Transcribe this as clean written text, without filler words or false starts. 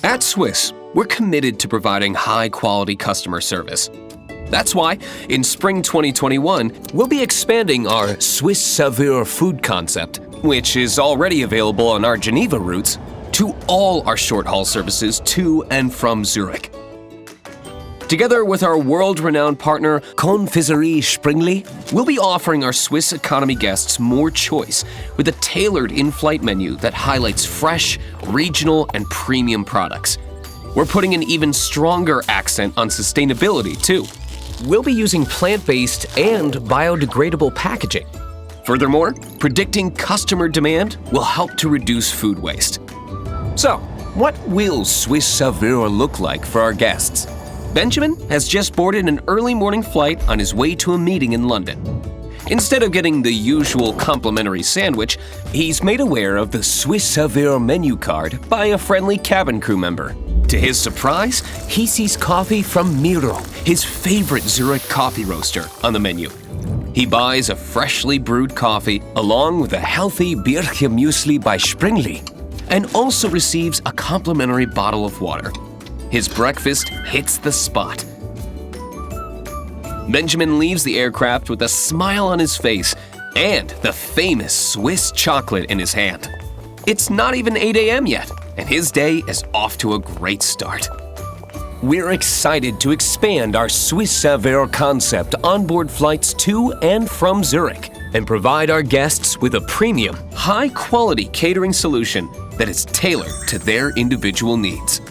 At Swiss, we're committed to providing high-quality customer service. That's why, in spring 2021, we'll be expanding our Swiss Saveurs food concept, which is already available on our Geneva routes, to all our short-haul services to and from Zurich. Together with our world-renowned partner, Confiserie Springli, we'll be offering our Swiss economy guests more choice with a tailored in-flight menu that highlights fresh, regional, and premium products. We're putting an even stronger accent on sustainability, too. We'll be using plant-based and biodegradable packaging. Furthermore, predicting customer demand will help to reduce food waste. So, what will Swiss Saveurs look like for our guests? Benjamin has just boarded an early morning flight on his way to a meeting in London. Instead of getting the usual complimentary sandwich, he's made aware of the Swiss Saveurs menu card by a friendly cabin crew member. To his surprise, he sees coffee from Miro, his favorite Zurich coffee roaster, on the menu. He buys a freshly brewed coffee along with a healthy Birche muesli by Springli, and also receives a complimentary bottle of water. His breakfast hits the spot. Benjamin leaves the aircraft with a smile on his face and the famous Swiss chocolate in his hand. It's not even 8 a.m. yet, and his day is off to a great start. We're excited to expand our Swiss Saveurs concept onboard flights to and from Zurich and provide our guests with a premium, high-quality catering solution that is tailored to their individual needs.